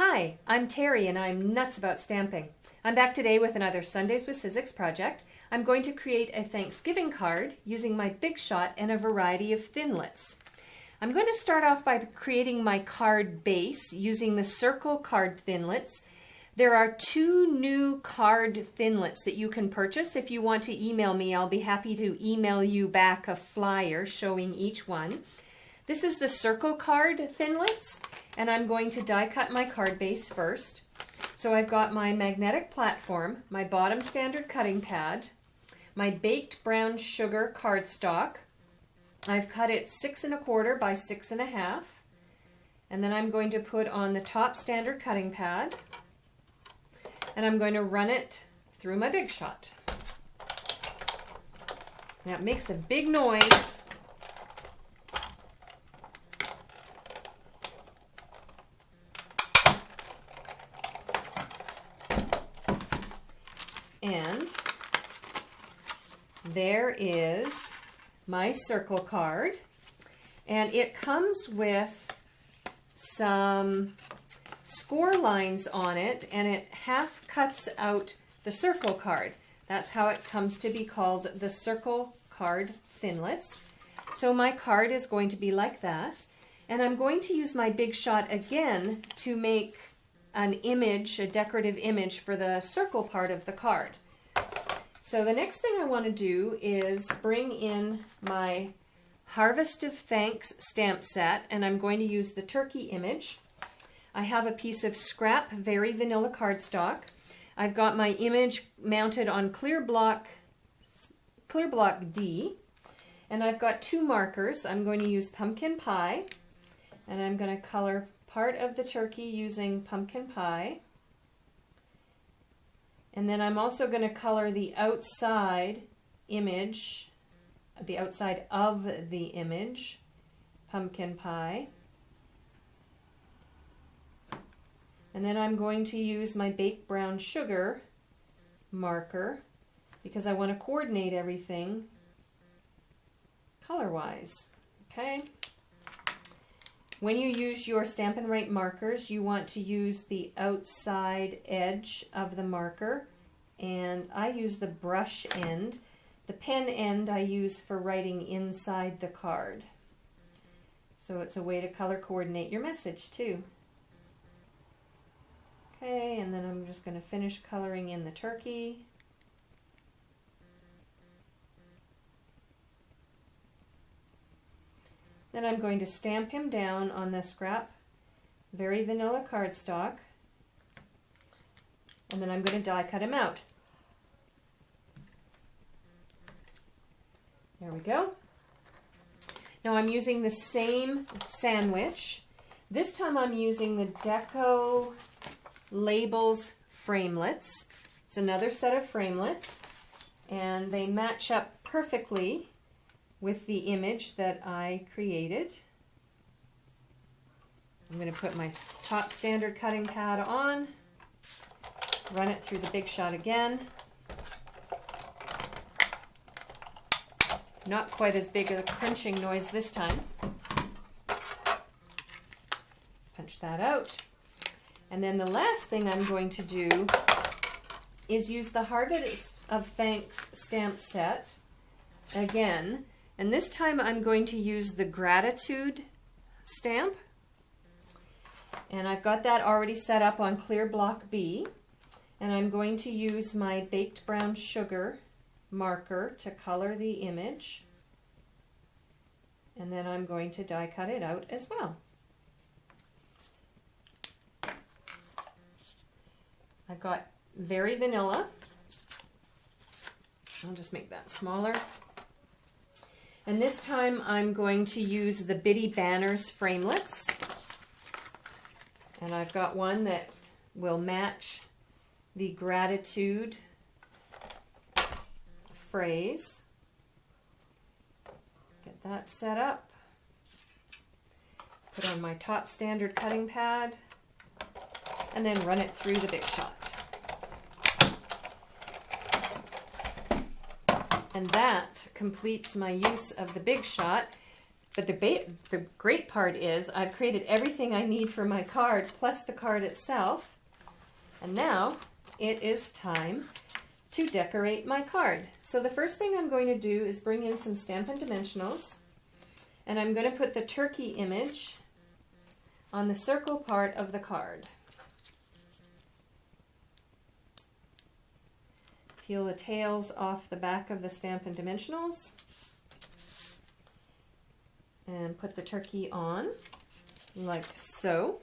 Hi, I'm Terry and I'm nuts about stamping. I'm back today with another Sundays with Sizzix project. I'm going to create a Thanksgiving card using my Big Shot and a variety of thinlits. I'm going to start off by creating my card base using the circle card thinlits. There are 2 new card thinlits that you can purchase. If you want to email me, I'll be happy to email you back a flyer showing each one. This is the circle card thinlits, and I'm going to die cut my card base first. So I've got my magnetic platform, my bottom standard cutting pad, my baked brown sugar cardstock. I've cut it 6 1/4 by 6 1/2, and then I'm going to put on the top standard cutting pad, and I'm going to run it through my Big Shot. Now it makes a big noise. And there is my circle card, and it comes with some score lines on it, and it half cuts out the circle card. That's how it comes to be called the circle card thinlits. So my card is going to be like that, and I'm going to use my Big Shot again to make an image, a decorative image for the circle part of the card. So the next thing I want to do is bring in my Harvest of Thanks stamp set, and I'm going to use the turkey image. I have a piece of scrap very vanilla cardstock. I've got my image mounted on clear block D, and I've got 2 markers. I'm going to use pumpkin pie, and I'm going to color part of the turkey using pumpkin pie. And then I'm also going to color the outside image, the outside of the image, pumpkin pie. And then I'm going to use my baked brown sugar marker because I want to coordinate everything color-wise. Okay? When you use your Stampin' Write markers, you want to use the outside edge of the marker, and I use the brush end. The pen end I use for writing inside the card. So it's a way to color coordinate your message too. Okay, and then I'm just going to finish coloring in the turkey. Then I'm going to stamp him down on the scrap very vanilla cardstock, and then I'm going to die cut him out. There we go. Now I'm using the same sandwich. This time I'm using the Deco Labels framelits. It's another set of framelits, and they match up perfectly with the image that I created. I'm going to put my top standard cutting pad on, run it through the Big Shot again. Not quite as big a crunching noise this time. Punch that out. And then the last thing I'm going to do is use the Harvest of Thanks stamp set again. And this time I'm going to use the Gratitude stamp. And I've got that already set up on clear block B. And I'm going to use my baked brown sugar marker to color the image. And then I'm going to die cut it out as well. I've got very vanilla. I'll just make that smaller. And this time I'm going to use the Bitty Banners framelits. And I've got one that will match the Gratitude phrase. Get that set up. Put on my top standard cutting pad, and then run it through the Big Shot. And that completes my use of the Big Shot. But the great part is I've created everything I need for my card, plus the card itself. And now it is time to decorate my card. So the first thing I'm going to do is bring in some Stampin' Dimensionals. And I'm going to put the turkey image on the circle part of the card. Peel the tails off the back of the Stampin' Dimensionals. And put the turkey on, like so.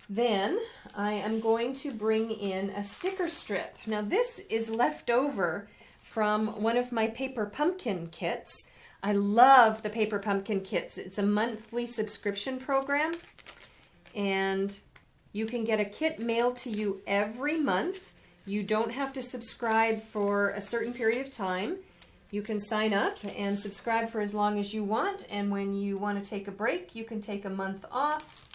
Then I am going to bring in a sticker strip. Now this is left over from one of my paper pumpkin kits. I love the paper pumpkin kits. It's a monthly subscription program, and you can get a kit mailed to you every month. You don't have to subscribe for a certain period of time. You can sign up and subscribe for as long as you want, and when you want to take a break, you can take a month off.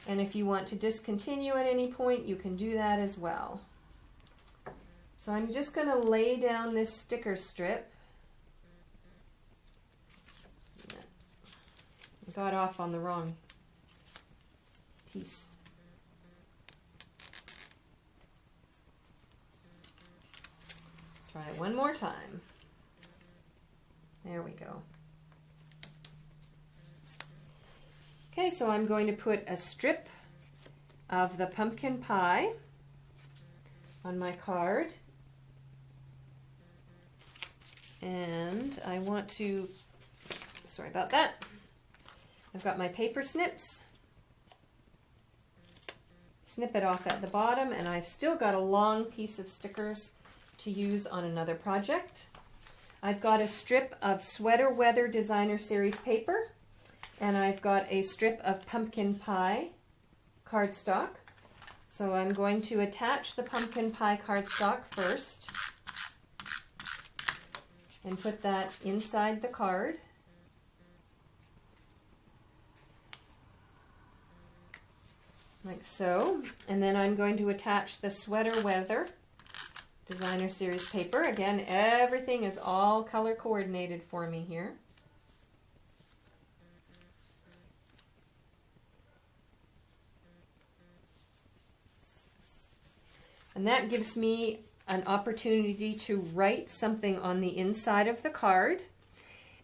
And if you want to discontinue at any point, you can do that as well. So I'm just going to lay down this sticker strip. I got off on the wrong piece. Try it one more time. There we go. Okay, so I'm going to put a strip of the pumpkin pie on my card. And I want to, sorry about that, I've got my paper snips. Snip it off at the bottom, and I've still got a long piece of stickers to use on another project. I've got a strip of Sweater Weather Designer Series paper, and I've got a strip of pumpkin pie cardstock. So I'm going to attach the pumpkin pie cardstock first and put that inside the card. Like so. And then I'm going to attach the Sweater Weather Designer Series paper. Again, everything is all color coordinated for me here. And that gives me an opportunity to write something on the inside of the card.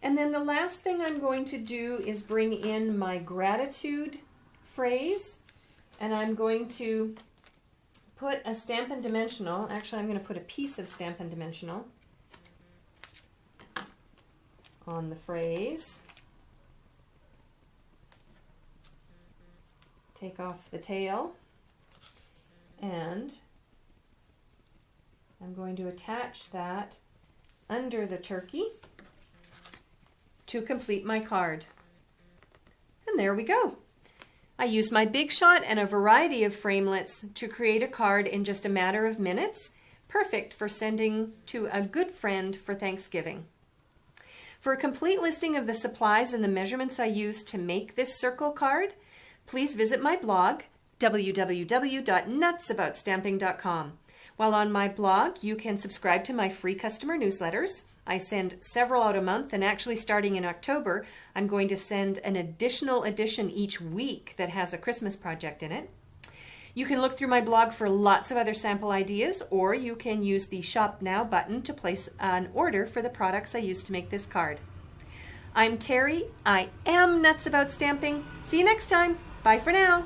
And then the last thing I'm going to do is bring in my gratitude phrase. And I'm going to put a Stampin' Dimensional, actually I'm going to put a piece of Stampin' Dimensional on the phrase. Take off the tail, and I'm going to attach that under the turkey to complete my card. And there we go. I used my Big Shot and a variety of framelits to create a card in just a matter of minutes, perfect for sending to a good friend for Thanksgiving. For a complete listing of the supplies and the measurements I used to make this circle card, please visit my blog, www.nutsaboutsstamping.com. While on my blog, you can subscribe to my free customer newsletters. I send several out a month, and actually starting in October, I'm going to send an additional edition each week that has a Christmas project in it. You can look through my blog for lots of other sample ideas, or you can use the Shop Now button to place an order for the products I used to make this card. I'm Terri. I am Nuts About Stamping. See you next time. Bye for now.